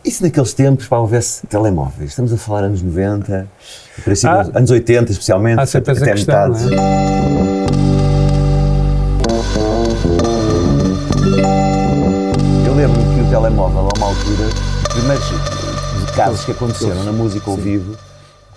E se naqueles tempos houvesse telemóveis? Estamos a falar anos 90, anos 80 especialmente, até questão, metade. Eu lembro-me que o telemóvel, a uma altura, os primeiros casos que aconteceram na música ao vivo,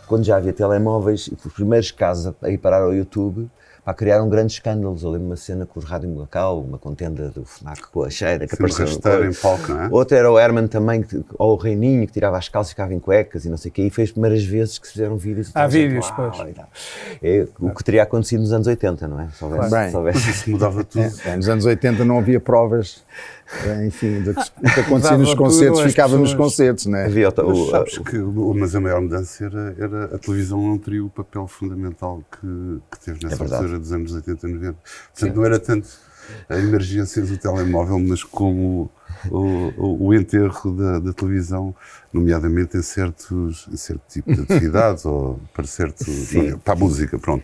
quando já havia telemóveis, os primeiros casos a ir parar ao YouTube, criaram grandes escândalos. Eu lembro uma cena com o Rádio Macau, uma contenda do FNAC com a cheira, que apareceu em palco, não é? Outra era o Herman também, ou o Reininho, que tirava as calças e ficava em cuecas e não sei o quê, e foi as primeiras vezes que se fizeram vídeos. Há vídeos, pois. O que teria acontecido nos anos 80, não é? Se Mas isso mudava tudo. Nos anos 80 não havia provas, enfim, do que acontecia nos concertos, ficava nos concertos, não é? Sabes que mas a maior mudança era a televisão não teria o papel fundamental que teve nessa altura dos anos 80 e 90. Portanto, não era tanto a emergência do telemóvel, mas como o enterro da televisão, nomeadamente em certo tipo de atividades, ou para certo... para a música, pronto.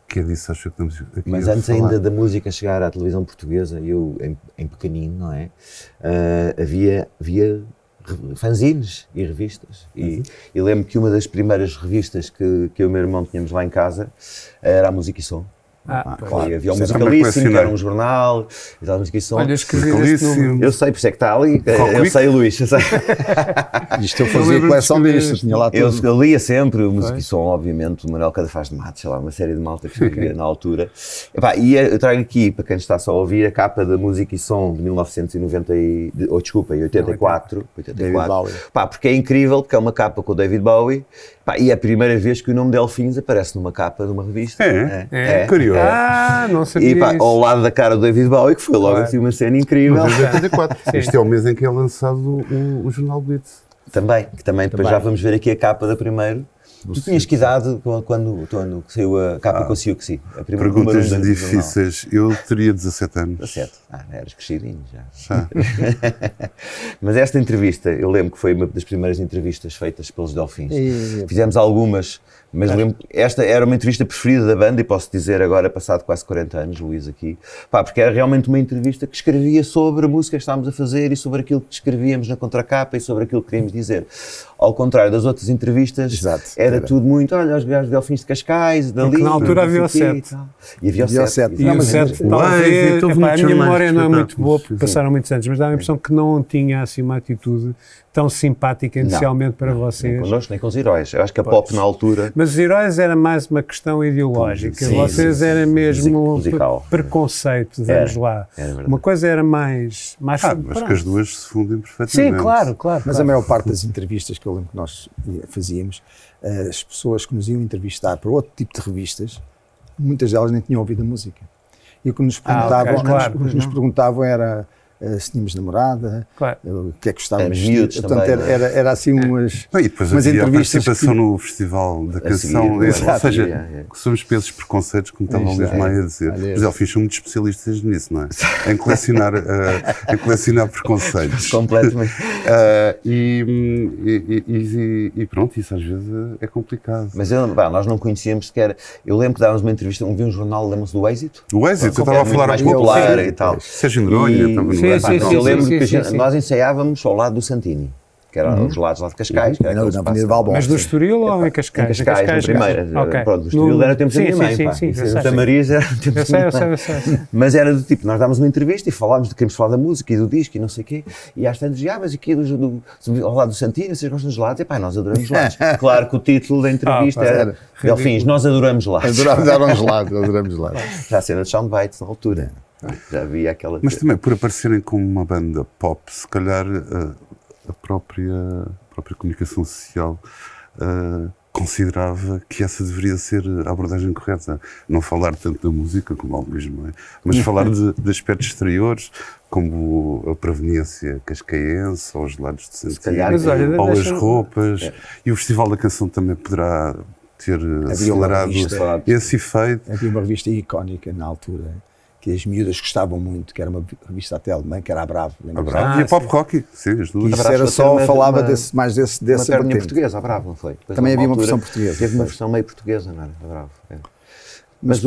Que é disso, acho que estamos aqui. Mas antes ainda da música chegar à televisão portuguesa, eu em pequenino, não é? Havia fanzines e revistas. E lembro que uma das primeiras revistas que eu e o meu irmão tínhamos lá em casa era a Música e Som. Claro. Havia o Musicalíssimo, que era um jornal, e tal, Música e Som. Olha, escrevi esse número. Eu sei, por isso é que está ali. Eu sei, Luís. Eu sei. Isto eu fazia coleção disto, tinha lá tudo. Eu lia sempre o Música e Som, obviamente, o Manuel Cadafaz de Matos, sei lá, uma série de malta que escrevia na altura. E eu trago aqui, para quem está só a ouvir, a capa da Música e Som de 1984. David Bowie. Porque é incrível, porque é uma capa com o David Bowie, e é a primeira vez que o nome Delfins aparece numa capa de uma revista. É curioso. Não sabia isso. Ao lado da cara do David Bowie, que foi logo assim uma cena incrível. 84. Este é o mês em que é lançado o Jornal Blitz. Também depois já vamos ver aqui a capa da primeira. Tu tinhas que idade quando saiu a capa com a Siouxsie? Perguntas difíceis. Eu teria 17 anos. 17? Eras crescidinho já. Mas esta entrevista, eu lembro que foi uma das primeiras entrevistas feitas pelos Delfins. Fizemos algumas, mas lembro, esta era uma entrevista preferida da banda, e posso dizer agora, passado quase 40 anos, Luís aqui, porque era realmente uma entrevista que escrevia sobre a música que estávamos a fazer e sobre aquilo que escrevíamos na contracapa e sobre aquilo que queríamos dizer. Ao contrário das outras entrevistas, era tudo muito, olha, os gajos de Delfins de Cascais, dali... Porque na altura havia o 7. E havia o 7. E o 7, talvez, a minha memória não é muito boa, porque passaram muitos anos, mas dá a impressão que não tinha assim uma atitude tão simpática inicialmente para vocês. Nem connosco, nem com os heróis. Eu acho que a pop na altura... Mas os heróis era mais uma questão ideológica. Vocês era mesmo preconceito, vamos lá. Uma coisa era mais mas que as duas se fundem perfeitamente. Sim, claro. Mas a maior parte das entrevistas que eu lembro que nós fazíamos, as pessoas que nos iam entrevistar para outro tipo de revistas, muitas delas nem tinham ouvido a música. E o que nos perguntavam, era se tínhamos namorada, o que é que gostávamos de vestir. Portanto, era assim umas e depois havia a participação no Festival da Canção, ou seja, somos pesos preconceitos, como estava o Luís Maia a dizer. Os Delfins são muito especialistas nisso, não é? Em colecionar preconceitos. Completamente. E pronto, isso às vezes é complicado. Mas nós não conhecíamos sequer. Eu lembro que dávamos uma entrevista, vi um jornal, lembra-se do Êxito? O Êxito, eu estava a falar mais popular e tal. Sérgio Noronha, estava no eu lembro que nós ensaiávamos ao lado do Santini, que eram os lados lá de Cascais. Na Avenida Valbon. Mas do Estoril ou em Cascais? Em Cascais, na primeira. Pronto, do Estoril era o tempo da minha mãe. Da Marisa era o tempo da minha mãe. Mas era do tipo, nós dávamos uma entrevista e falávamos de queríamos falar da música e do disco e não sei o quê, e às tantas mas aqui ao lado do Santini, vocês gostam de gelados? Nós adoramos gelados. Claro que o título da entrevista era Delfins, nós adoramos gelados. Adoramos gelados. Já a cena de soundbites na altura. Já havia aquela... Mas também, por aparecerem como uma banda pop, se calhar a própria comunicação social considerava que essa deveria ser a abordagem correta. Não falar tanto da música como algo mesmo, não é? Mas falar de aspectos exteriores, como a proveniência cascaense, ou os lados de Santini, ou as roupas. E o Festival da Canção também poderá ter acelerado esse efeito. Havia uma revista icónica na altura, que as miúdas gostavam muito, que era uma revista até alemã, que era a Bravo. A Bravo e a Pop Rock, sim, as duas. Isso era só, falava mais desse uma vertente portuguesa, a Bravo, não foi? Depois também havia uma versão portuguesa. Teve uma versão meio portuguesa, não era? A Bravo. Mas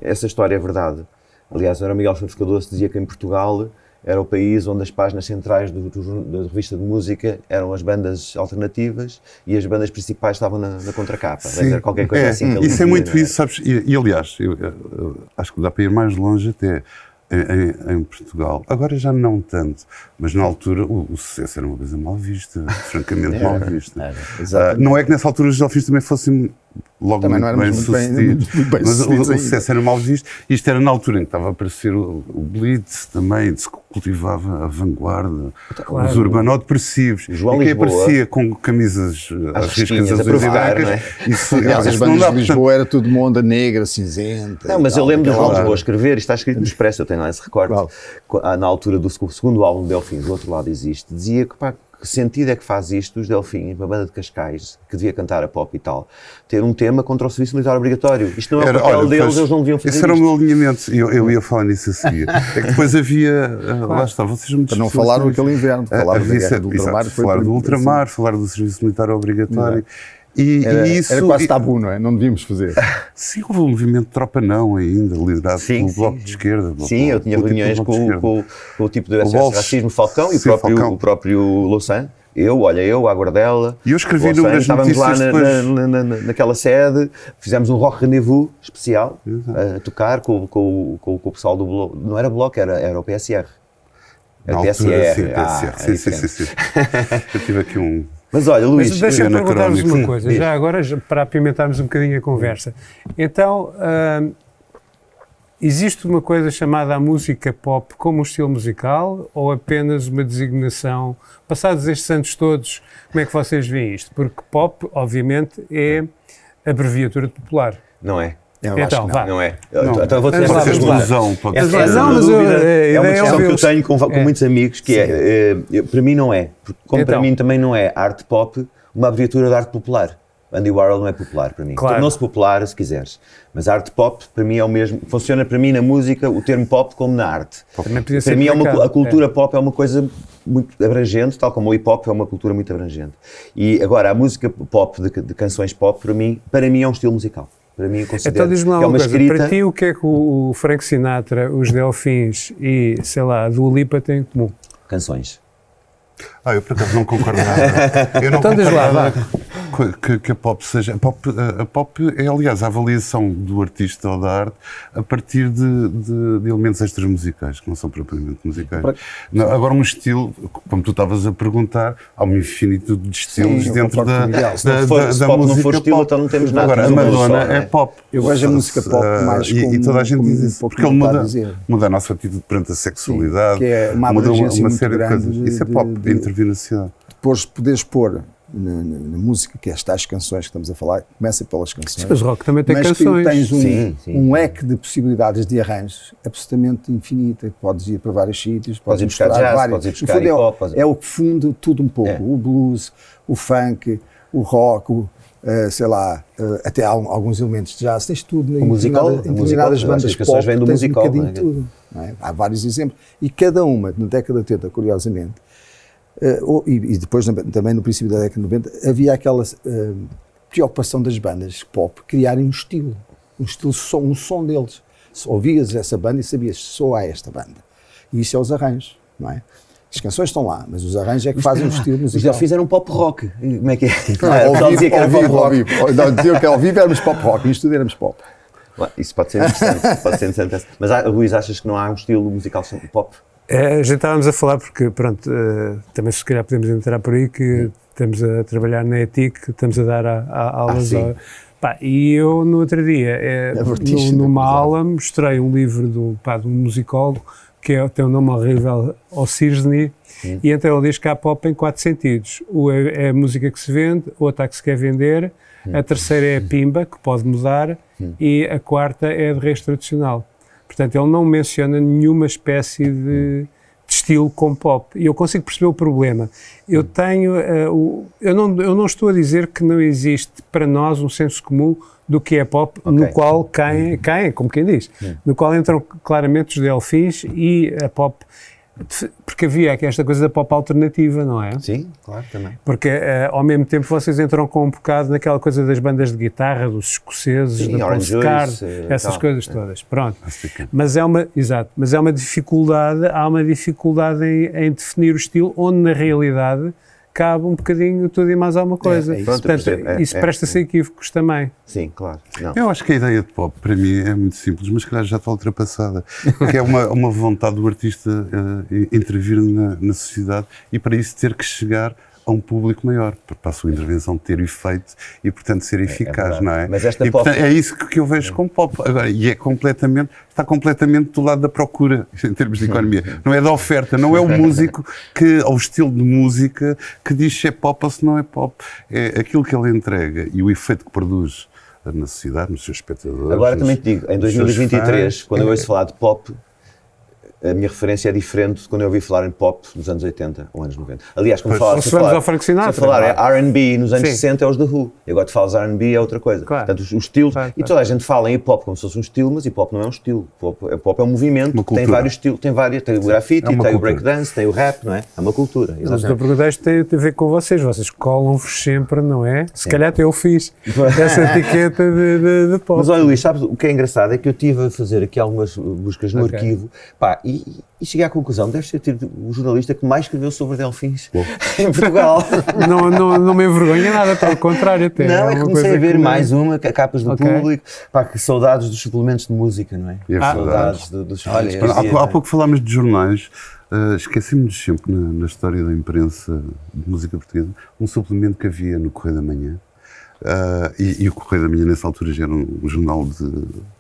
essa história é verdade. Aliás, era o Miguel Chaves Cardoso que dizia que em Portugal era o país onde as páginas centrais da revista de música eram as bandas alternativas e as bandas principais estavam na contracapa. Era qualquer coisa assim que ele isso dizia, é muito isso, sabes? E aliás, eu acho que dá para ir mais longe até. Em Portugal, agora já não tanto, mas na altura o sucesso era uma coisa mal vista, francamente mal vista. Não é que nessa altura os Delfins também fossem logo também muito bem sucedidos, mas o sucesso era mal visto. Isto era na altura em que estava a aparecer o Blitz também, se cultivava a vanguarda, os urbano-depressivos, e que aparecia com camisas às riscas azuis e brancas. Aliás, as bandas de Lisboa era tudo de onda negra, cinzenta. Não, mas eu lembro de João Lisboa escrever, isto está escrito no Expresso, eu tenho lá esse recorte, na altura do segundo álbum de Delfins, do outro lado existe, dizia que que sentido é que faz isto os Delfins, uma banda de Cascais, que devia cantar a pop e tal, ter um tema contra o serviço militar obrigatório. Isto não é o papel deles, eles não deviam fazer isso. Esse era o meu alinhamento, eu ia falar nisso a seguir. É que depois havia, lá está, vocês me para não falaram aquele inverno, falaram da guerra do ultramar. Falar do ultramar, falar do serviço militar obrigatório. Era quase tabu, não é? Não devíamos fazer. Sim, houve um movimento de tropa não ainda, liderado pelo Bloco de Esquerda. Sim, eu tinha reuniões com o tipo de racismo Falcão e o próprio Louçã. Eu, a Guardela. E eu escrevi números estávamos lá naquela sede, fizemos um rock rendezvous especial, a tocar com o pessoal do Bloco. Não era Bloco, era o PSR. Era o PSR. Sim. Eu tive aqui um... Mas olha, Luís, deixa-me perguntar-vos uma coisa, já agora, para apimentarmos um bocadinho a conversa. Então, existe uma coisa chamada a música pop como um estilo musical ou apenas uma designação? Passados estes anos todos, como é que vocês veem isto? Porque pop, obviamente, é abreviatura de popular. Não é? Então, vá. Não é. Então vou ter uma ilusão. É uma discussão que eu tenho com muitos amigos, que para mim não é. Como para mim também não é arte pop uma abreviatura de arte popular. Andy Warhol não é popular para mim. Claro. Tornou-se popular, se quiseres. Mas arte pop, para mim, é o mesmo. Funciona para mim na música o termo pop como na arte. Para mim, a cultura pop é uma coisa muito abrangente, tal como o hip-hop é uma cultura muito abrangente. E agora, a música pop, de canções pop, para mim é um estilo musical. Para mim, eu considero então diz-me lá que é uma coisa, escrita... Para ti, o que é que o Frank Sinatra, os Delfins e, sei lá, a Dua Lipa têm em comum? Canções. Eu por acaso não concordo nada. Eu não então concordo nada que a pop seja... A pop é, aliás, a avaliação do artista ou da arte a partir de elementos extras musicais, que não são propriamente musicais. Agora, um estilo, como tu estavas a perguntar, há uma infinitude de estilos dentro da música pop. Não for estilo, então não temos nada. Agora, a Madonna é pop. Eu vejo a música pop mais como... E toda a gente diz isso, porque ele muda a nossa atitude perante a sexualidade. Que é uma abrangência muito série de coisas. Isso é pop. Intervir na sociedade. Depois poderes pôr na música, que é estas canções que estamos a falar, começa pelas canções. Mas o rock também tem canções. Mas tens um leque de possibilidades de arranjos absolutamente infinita. Podes ir para vários sítios, podes ir buscar jazz, vários. Podes ir buscar hip-hop. É o que funde tudo um pouco. O blues, o funk, o rock, sei lá, até há alguns elementos de jazz. Tens tudo em determinadas bandas pop, vêm do tens musical, um bocadinho de tudo. Não é? Há vários exemplos. E cada uma, na década de 80, curiosamente, e depois também no princípio da década de 90, havia aquela preocupação das bandas pop criarem um estilo, um som deles. Ouvias essa banda e sabias só há esta banda. E isso é os arranjos, não é? As canções estão lá, mas os arranjos é que fazem o estilo musical. Os já fizeram pop rock. Como é que é? Dizia que era pop rock. Diziam que ao vivo éramos pop rock, isto tudo éramos pop. Isso pode ser interessante. Mas, Luís, achas que não há um estilo musical pop? A gente estávamos a falar porque, pronto, também se calhar podemos entrar por aí que estamos a trabalhar na ETIC, estamos a dar aulas e eu no outro dia, numa aula, mostrei um livro de um musicólogo que tem um nome horrível, Osirsny, e então ele diz que há pop em 4 sentidos. É a música que se vende, outra que se quer vender, a terceira é a pimba, que pode mudar, e a quarta é a de reis tradicional. Portanto, ele não menciona nenhuma espécie de estilo com pop. E eu consigo perceber o problema. Eu não estou a dizer que não existe para nós um senso comum do que é pop, no qual caem, como quem diz, no qual entram claramente os Delfins e a pop. Porque havia aqui esta coisa da pop alternativa, não é? Sim, claro, também. Porque ao mesmo tempo vocês entram com um bocado naquela coisa das bandas de guitarra, dos escoceses, da Postcard, essas coisas todas. Pronto. Mas é uma dificuldade, há uma dificuldade em definir o estilo, onde na realidade cabe um bocadinho tudo e mais alguma coisa. Portanto, isso presta-se a equívocos também. Sim, claro. Não. Eu acho que a ideia de pop, para mim, é muito simples, mas calhar já está ultrapassada. Que é uma vontade do artista intervir na sociedade e para isso ter que chegar a um público maior, para a sua intervenção ter efeito e, portanto, ser eficaz, não é? Mas esta e, pop... portanto, é isso que eu vejo com pop. Agora, e está completamente do lado da procura, em termos de economia. Não é da oferta, não é o músico ou o estilo de música que diz se é pop ou se não é pop. É aquilo que ele entrega e o efeito que produz na sociedade, nos seus espectadores. Agora também te digo, em 2023, quando eu ouço falar de pop, a minha referência é diferente de quando eu ouvi falar em pop nos anos 80 ou anos 90. Aliás, como ao Frank Sinatra, se falar é R&B nos anos 60 é os The Who. E agora te falas R&B é outra coisa. Claro. Portanto, os estilos... Claro. E toda a gente fala em hip-hop como se fosse um estilo, mas hip-hop não é um estilo. Hip-hop é um movimento que tem vários estilos. Tem o grafite, tem o breakdance, tem o rap, não é? É uma cultura. Mas a pergunta tem a ver com vocês. Vocês colam-vos sempre, não é? Se calhar até eu fiz essa etiqueta de pop. Mas olha, Luís, sabes o que é engraçado? É que eu estive a fazer aqui algumas buscas no arquivo, pá, e cheguei à conclusão, deve ser o jornalista que mais escreveu sobre delfins em Portugal. Não me envergonha nada, pelo contrário até. Não, é que comecei a ver mais capas do público, pá, que saudades dos suplementos de música, não é? Saudades dos suplementos. Há pouco falámos de jornais, esquecemos sempre na história da imprensa de música portuguesa, um suplemento que havia no Correio da Manhã, e o Correio da Manhã nessa altura já era um jornal de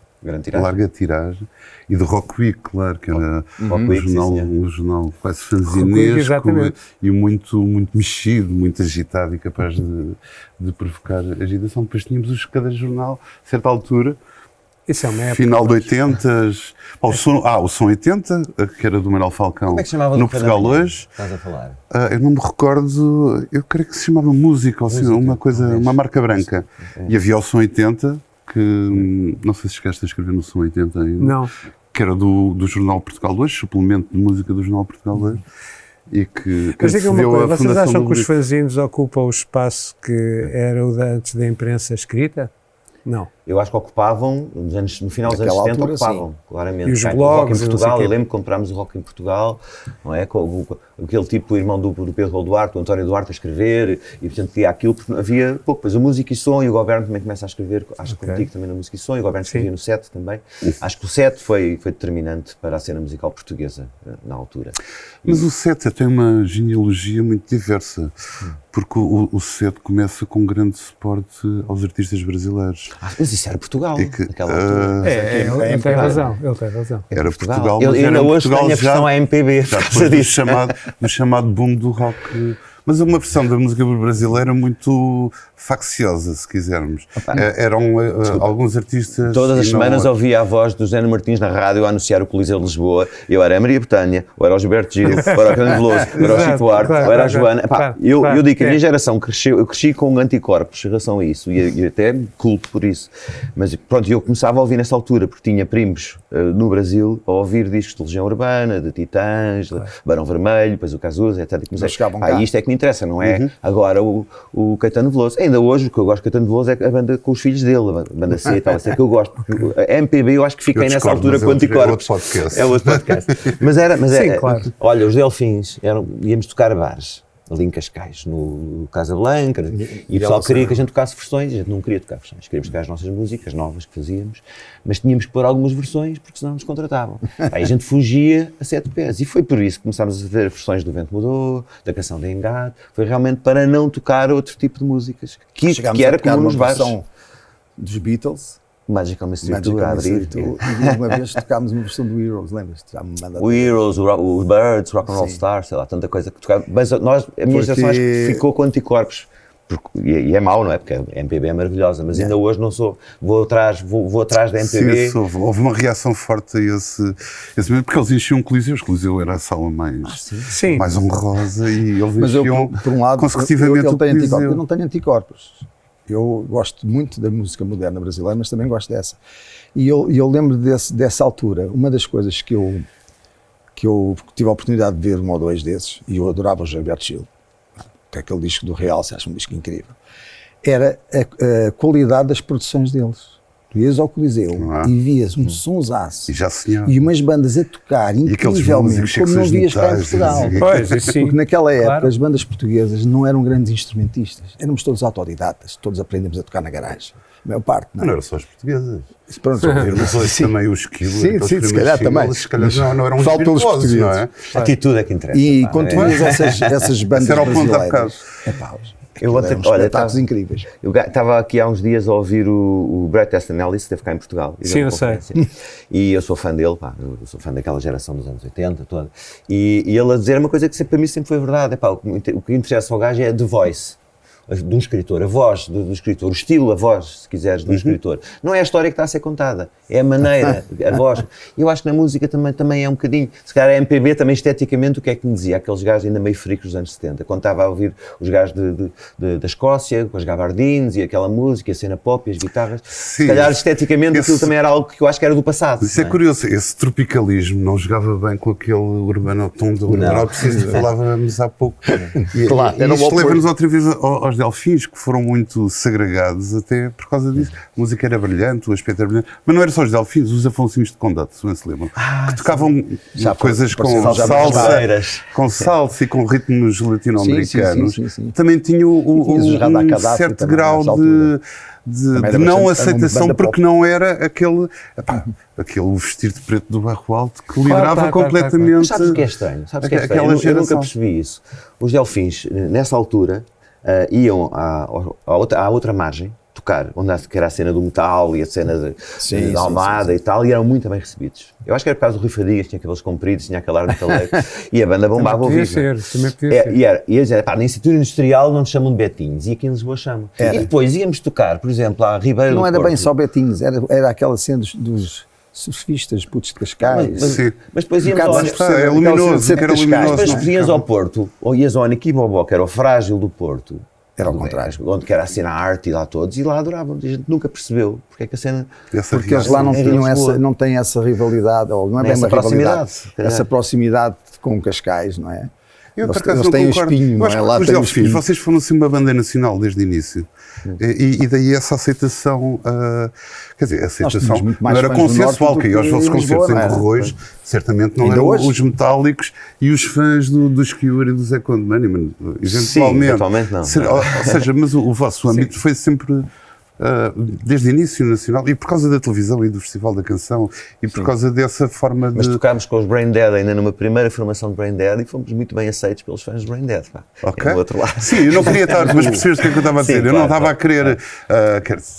larga tiragem, e do Rock Week, claro, que era um jornal quase fanzinesco e muito mexido, muito agitado e capaz de provocar agitação. Depois tínhamos cada jornal, a certa altura, isso é uma época, final de 80s, o Som 80, que era do Manuel Falcão. Como é que se chamava no Portugal hoje. Estás a falar? Eu não me recordo, eu creio que se chamava Música, ou seja, uma marca branca. E havia o Som 80, que não sei se chegaste a escrever no Som 80 ainda. Não. Que era do Jornal Portugal Hoje, suplemento de música do Jornal Portugal Hoje. E que mas diga uma coisa, vocês acham que os fanzines ocupam o espaço que era o de antes da imprensa escrita? Não. Eu acho que ocupavam, no final dos anos 70, ocupavam, sim, claramente. E os blogs, em Portugal, eu lembro que comprámos o Rock em Portugal, não é? Aquele tipo, o irmão do Pedro Duarte, o António Duarte, a escrever, e portanto tinha aquilo, porque havia pouco. Depois a Música e Som, e o Governo também começa a escrever, acho que contigo também na Música e Som, e o Governo escrevia no SET também. Acho que o SET foi determinante para a cena musical portuguesa, na altura. Mas o SET tem uma genealogia muito diversa, porque o SET começa com um grande suporte aos artistas brasileiros. Mas isso era Portugal, naquela altura. Ele tem razão. Era Portugal, mas ainda hoje Portugal tem a versão AMPB. Já do chamado boom do rock. Mas é uma versão da música brasileira muito facciosa, se quisermos. Eram alguns artistas... Todas as semanas ouvia a voz do Zé Martins na rádio a anunciar o Coliseu de Lisboa. Eu era a Maria Betânia, ou era o Gilberto Gil, ou era o Caetano Veloso, ou era o Chico Buarque, ou era a Joana. Eu digo que a minha geração eu cresci com anticorpos em relação a isso, e até me culpo por isso. Mas pronto, eu começava a ouvir nessa altura, porque tinha primos no Brasil a ouvir discos de Legião Urbana, de Titãs, de Barão Vermelho, depois o Cazuza, etc. E comecei, isto é que me interessa, não é agora o Caetano Veloso. Ainda hoje o que eu gosto de Caetano Veloso é a banda com os filhos dele, a banda C e tal, assim é que eu gosto. A MPB eu acho que fiquei nessa altura com anticorpos. É outro podcast. Mas sim, claro. Olha, os Delfins, íamos tocar a bares ali em Cascais, no Casablanca, e o pessoal queria que a gente tocasse versões, a gente não queria tocar versões, queríamos tocar as nossas músicas novas que fazíamos, mas tínhamos que pôr algumas versões porque senão nos contratavam. Aí a gente fugia a 7 pés, e foi por isso que começámos a fazer versões do Vento Mudou, da Canção de Engado, foi realmente para não tocar outro tipo de músicas, que era comum nos bares. Dos Beatles, Magical Mystery Tour a abrir. E uma vez tocámos uma versão do Heroes, lembras-te? O Heroes, os Birds, Rock and Roll Stars, sei lá, tanta coisa que tocava. Mas a minha geração acho que ficou com anticorpos. E é mau, não é? Porque a MPB é maravilhosa, mas ainda hoje não sou. Vou atrás da MPB. Sim, houve uma reação forte a esse momento, porque eles enchiam o Coliseu era a sala mais honrosa, e eles enchiam por um lado, consecutivamente o Coliseu. Eu não tenho anticorpos. Eu gosto muito da música moderna brasileira, mas também gosto dessa. E eu lembro dessa altura, uma das coisas que eu que eu tive a oportunidade de ver um ou dois desses, e eu adorava o Gilberto Gil, que é aquele disco do Realce, acho um disco incrível, era a qualidade das produções deles. Tu ias ao Coliseu e vias um sonsaço e umas bandas a tocar incrivelmente, como não vias cá em Portugal. Porque naquela época as bandas portuguesas não eram grandes instrumentistas, éramos todos autodidatas, todos aprendemos a tocar na garagem. A maior parte, não era só os portugueses. Pronto, também os Esquilo. Sim, se calhar também. Não eram os virtuosos, não é? A atitude é que interessa. E quando tu vias essas bandas brasileiras, olha, incríveis. Eu estava aqui há uns dias a ouvir o Bret Easton Ellis, esteve cá em Portugal. Sim, eu sei. E eu sou fã dele, eu sou fã daquela geração dos anos 80 toda. E ele a dizer uma coisa que para mim sempre foi verdade, o que interessa ao gajo é The Voice. De um escritor, a voz do escritor, o estilo, a voz, se quiseres, do escritor. Não é a história que está a ser contada, é a maneira, a voz. E eu acho que na música também é um bocadinho. Se calhar a MPB também esteticamente, o que é que me dizia? Aqueles gajos ainda meio fricos dos anos 70. Quando estava a ouvir os gajos da Escócia, com as gabardines e aquela música, a cena pop e as guitarras, se calhar esteticamente aquilo também era algo que eu acho que era do passado. Isso é curioso, esse tropicalismo não jogava bem com aquele urbano tom do urbano, preciso falávamos há pouco. Claro, e isto leva-nos outra vez aos Delfins, que foram muito segregados até por causa disso. A música era brilhante, o aspecto era brilhante, mas não era só os Delfins, os Afonsinhos de Condado, se não se lembram, que tocavam coisas com salsa e com ritmos latino-americanos. Também tinham um certo grau de não aceitação, porque não era aquele vestir de preto do Barro Alto que liderava completamente. Mas sabes o que é estranho? Eu nunca percebi isso. Os Delfins, nessa altura, iam à outra margem tocar, onde era a cena do metal e a cena da Almada e tal, e eram muito bem recebidos. Eu acho que era por causa do Rui Fadigas, tinha cabelos compridos, tinha aquele ar metaleiro, e a banda bombava ao vivo. Também podia ser. E eles diziam, na Instituto Industrial não nos chamam de Betinhos, e aqui em Lisboa chamam. E depois íamos tocar, por exemplo, à Ribeira do Porto. Não era bem só Betinhos, era aquela cena dos surfistas, putos de Cascais. Mas depois íamos ao é luminoso, depois ias ao Porto, ou ias ao Aniki Bobó, que era o Frágil do Porto. Era ao contrário. Onde que era a cena arte e lá todos, e lá adoravam. A gente nunca percebeu porque é que a cena... Porque eles lá não tinham não têm essa rivalidade, ou não é bem uma rivalidade, essa proximidade com Cascais, não é? Eles têm o espinho, não é? Lá tem o espinho. Vocês foram assim uma banda nacional desde o início. E daí essa aceitação, quer dizer, a aceitação não era consensual, que aos vossos concertos em Corroios, certamente não eram os metálicos e os fãs dos Cure e do Zé Conde Money, eventualmente não. Ou seja, mas o vosso âmbito foi sempre... desde o início nacional, e por causa da televisão e do Festival da Canção e por causa dessa forma de... Mas tocámos com os Brain Dead ainda numa primeira formação de Brain Dead e fomos muito bem aceitos pelos fãs de Brain Dead. Ok. Do outro lado. Sim, eu não queria estar, mas percebes o que é que eu estava a dizer? Eu não estava a querer...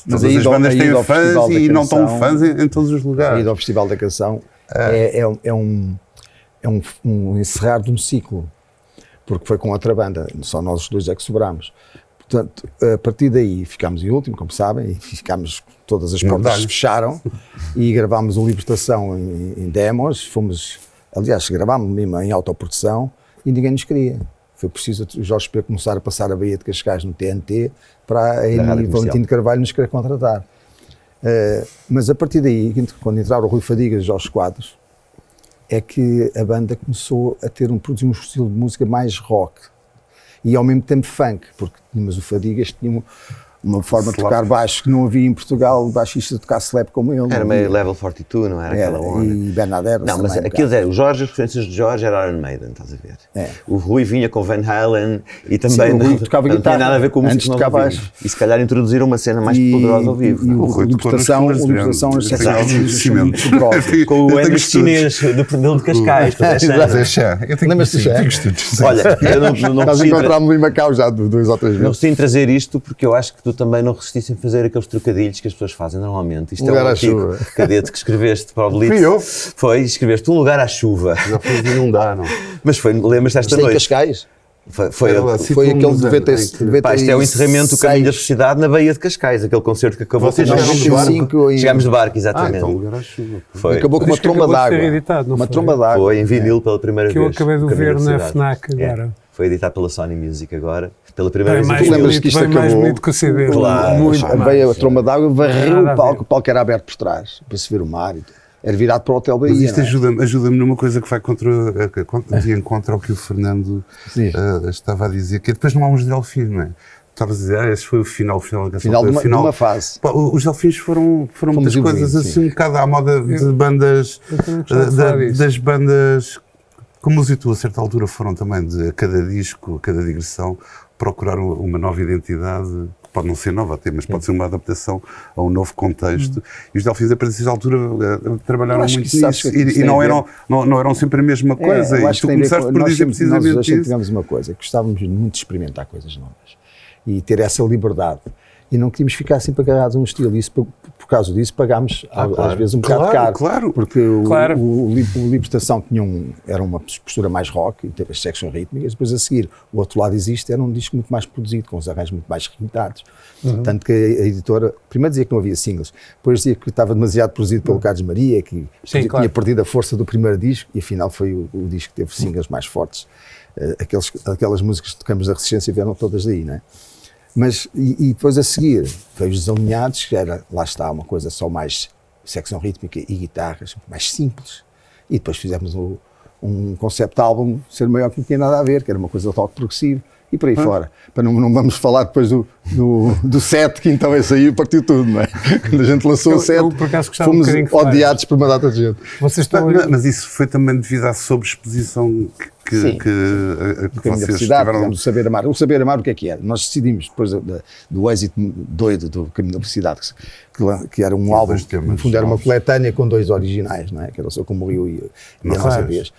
todas as bandas têm fãs e não estão fãs em todos os lugares. A ida ao Festival da Canção é um encerrar de um ciclo, porque foi com outra banda, só nós os dois é que sobramos. Portanto, a partir daí ficámos em último, como sabem, e ficámos, todas as portas se fecharam e gravámos o Libertação em demos, aliás, gravámos mesmo em autoprodução e ninguém nos queria. Foi preciso o Jorge P começar a passar a Baía de Cascais no TNT para a Valentim de Carvalho nos querer contratar. Mas a partir daí, quando entraram o Rui Fadigas e os Jorge Quadros, é que a banda começou a produzir um estilo de música mais rock. E ao mesmo tempo funk, mas o Fadigas tinha uma forma de tocar baixo que não havia em Portugal, baixista de tocar slap como ele. Era meio Level 42, não era aquela onda. E Bernadette. Não, mas aquilo era, as referências de Jorge era Iron Maiden, estás a ver? O Rui vinha com Van Halen e também não tinha nada a ver com música que nós ouvimos. E se calhar introduziram uma cena mais poderosa ao vivo. E o Libertação, as secções são muito poderosas. Com o André Chinês de Cascais. Olha, eu não nós encontramos em Macau já 2 ou 3 vezes. Não preciso trazer isto porque eu acho que tu também não resististe em fazer aqueles trocadilhos que as pessoas fazem normalmente. Isto é um artigo, Cadete, que escreveste para o Blitz. Fui eu. Escreveste Um Lugar à Chuva. Já foi de não dá, não. Mas lembras-te esta noite? Em Cascais? Foi aquele de 96. Isto é o encerramento do Caminho da Sociedade na Baía de Cascais, aquele concerto que acabou. Vocês chegámos de barco, exatamente. Então, Lugar à Chuva. Acabou com uma tromba d'água. Uma tromba d'água. Foi em vinil pela primeira vez. Que eu acabei de ver na FNAC agora. Foi editado pela Sony Music agora, pela primeira vez. Tu lembras que isto acabou? Mais bonito que o CD. Claro. Veio a tromba d'água, varreu o palco era aberto por trás, para se ver o mar. era virado para o Hotel Bahia. Mas isto ajuda-me numa coisa que vai de encontro ao que o Fernando estava a dizer, que depois não há uns Delfins, não é? Estavas a dizer, esse foi o final da canção. De uma fase. Pá, os Delfins foram muitas coisas assim, um bocado à moda de bandas, das bandas, como os YouTube a certa altura foram também, de a cada disco, a cada digressão, procurar uma nova identidade, pode não ser nova até, mas pode ser uma adaptação a um novo contexto. E os Delfins, a partir dessa altura, trabalharam muito nisso e não eram sempre a mesma coisa. Eu e acho tu que começaste por dizer precisamente isso. Nós tivemos uma coisa, gostávamos muito de experimentar coisas novas e ter essa liberdade. E não queríamos ficar sempre agarrados a um estilo. Isso, por causa disso, pagámos às vezes um bocado caro. Claro. Porque o Libertação era uma postura mais rock, e teve as secções rítmicas. Depois a seguir, o Outro Lado Existe era um disco muito mais produzido, com os arranjos muito mais requintados. Tanto que a editora, primeiro dizia que não havia singles, depois dizia que estava demasiado produzido pelo Carlos Maria, que tinha perdido a força do primeiro disco, e afinal foi o disco que teve singles mais fortes. Aquelas músicas que tocamos da Resistência vieram todas daí, não é? Mas, e depois a seguir, veio os Desalinhados, que era, lá está, uma coisa só mais secção rítmica e guitarras, mais simples. E depois fizemos um concept álbum, Ser Maior, que não tinha nada a ver, que era uma coisa de rock progressivo, e por aí fora. Para não vamos falar depois do set, que então esse aí partiu tudo, não é? Quando a gente lançou o set, fomos odiados por uma data de gente. Mas isso foi também devido à sobreexposição que vocês tiveram. O Saber Amar. O Saber Amar, o que é? Nós decidimos, depois do êxito doido do Caminho da Felicidade, que era um álbum, no fundo era uma coletânea com 2 originais, não é? Que era o Seu Como Eu e a Nossa Vez.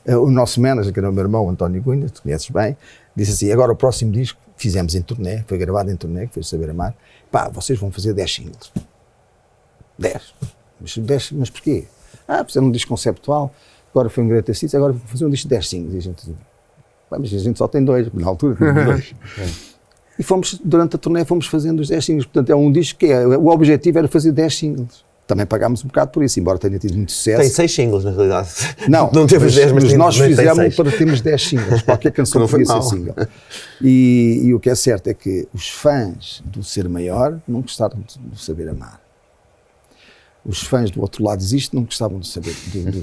O nosso manager, que era o meu irmão, António Cunha, tu conheces bem, disse assim, agora o próximo disco, fizemos em turnê, foi gravado em turnê, que foi o Saber Amar, pá, vocês vão fazer 10 singles. 10. Mas porquê? Porque era um disco conceptual, agora foi um grande exercício, agora vou fazer um disco de 10 singles. E a gente, mas a gente só tem 2, na altura tínhamos 2. E durante a turnê fomos fazendo os 10 singles, portanto é um disco que o objetivo era fazer 10 singles. Também pagámos um bocado por isso, embora tenha tido muito sucesso. Tem 6 singles, na realidade. Não teve 10, mas nós fizemos para termos 10 singles. Qualquer canção podia ser single. E o que é certo é que os fãs do Ser Maior não gostaram do Saber Amar. Os fãs do Outro Lado Existe não gostavam do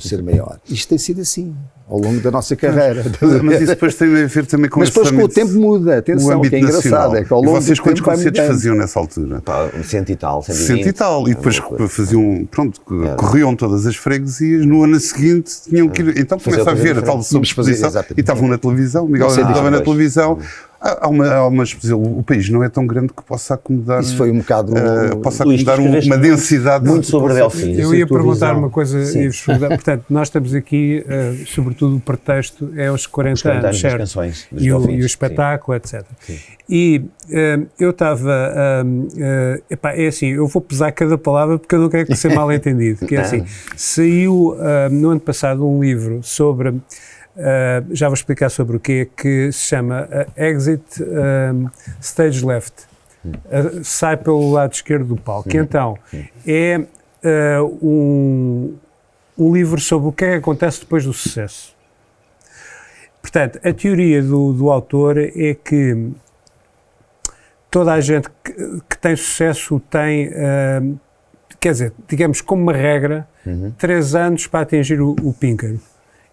Ser Maior. Isto tem sido assim, ao longo da nossa carreira. Mas isso depois tem a ver também com mas depois com o tempo muda, atenção, o que é engraçado é que ao longo do tempo quantos concertos faziam nessa altura? 100 e tal, 120. 100 e tal, e depois faziam, corriam todas as freguesias, no ano seguinte tinham que ir, então começa a ver a tal sobreexposição, e estavam na televisão, Miguel estava na televisão. Há uma exposição. O país não é tão grande que possa acomodar. Isso foi um bocado. Possa acomodar uma densidade. Muito sobre Delfins. Eu ia perguntar uma coisa. Portanto, nós estamos aqui, sobretudo o pretexto é os 40 anos, certo? Canções, e o espetáculo, etc. Sim. E eu estava. É assim, eu vou pesar cada palavra porque eu não quero que seja mal entendido. Que é assim, saiu no ano passado um livro sobre. Já vou explicar sobre o que se chama Exit Stage Left, sai pelo lado esquerdo do palco, que então é um livro sobre o que é que acontece depois do sucesso. Portanto, a teoria do autor é que toda a gente que tem sucesso tem, quer dizer, digamos como uma regra, 3 anos para atingir o píncaro.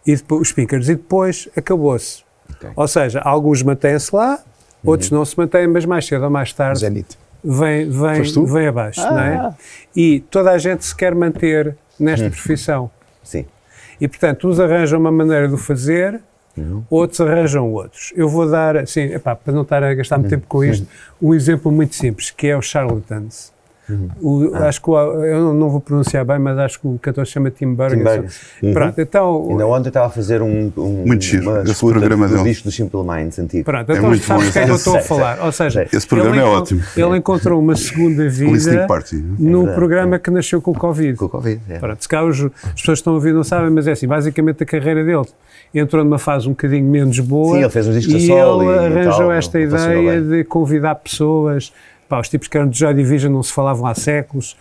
E depois, os pinkers, e depois acabou-se. Okay. Ou seja, alguns mantêm-se lá, outros não se mantêm, mas mais cedo ou mais tarde vem abaixo, não é? E toda a gente se quer manter nesta profissão. Sim. E, portanto, uns arranjam uma maneira de o fazer, outros arranjam outros. Eu vou dar, assim, para não estar a gastar muito tempo com isto, um exemplo muito simples, que é o Charlatans. Acho que eu não vou pronunciar bem, mas acho que o cantor se chama Tim Burger. Pronto, então. Ainda ontem estava a fazer muito giro, esse programa do disco do Simple Minds antigo. Pronto, então sabes o que é que eu estou a falar? Ou seja, esse programa é ótimo. Ele encontrou uma segunda vida no programa que nasceu com o Covid. Com o Covid, Pronto, se cá as pessoas que estão a ouvir não sabem, mas é assim, basicamente a carreira dele entrou numa fase um bocadinho menos boa. Sim, ele fez uns discos e a solo ele arranjou esta ideia de convidar pessoas. Os tipos que eram de Joy Division não se falavam há séculos.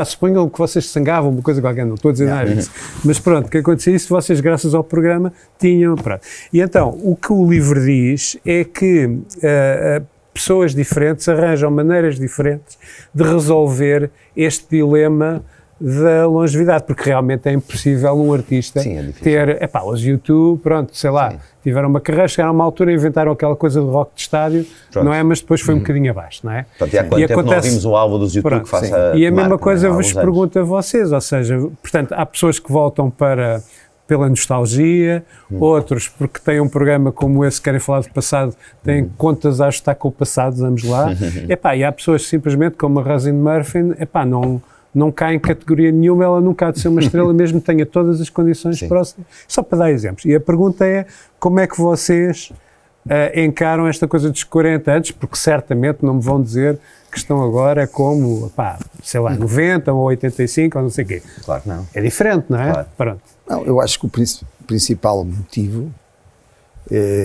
Suponham que vocês sangavam uma coisa qualquer, não estou a dizer nada disso. Mas pronto, o que acontecia isso, vocês, graças ao programa, tinham. Pronto. E então, o que o livro diz é que pessoas diferentes arranjam maneiras diferentes de resolver este dilema da longevidade, porque realmente é impossível um artista ter, os YouTube, pronto, sei lá, tiveram uma carreira, chegaram a uma altura e inventaram aquela coisa de rock de estádio, não é? Mas depois foi um bocadinho abaixo, não é? Portanto, e há quanto tempo não ouvimos um álbum dos YouTube que faça... E a mesma coisa eu vos pergunto a vocês, ou seja, portanto, há pessoas que voltam pela nostalgia, outros porque têm um programa como esse, querem falar do passado, têm contas a ajustar com o passado, vamos lá. E há pessoas que simplesmente, como a Roisin Murphy, não cai em categoria nenhuma, ela nunca há de ser uma estrela, mesmo que tenha todas as condições próximas. Só para dar exemplos. E a pergunta é, como é que vocês encaram esta coisa dos 40 anos, porque certamente não me vão dizer que estão agora como, sei lá, 90 ou 85 ou não sei o quê. Claro que não. É diferente, não é? Claro. Pronto. Não, eu acho que o principal motivo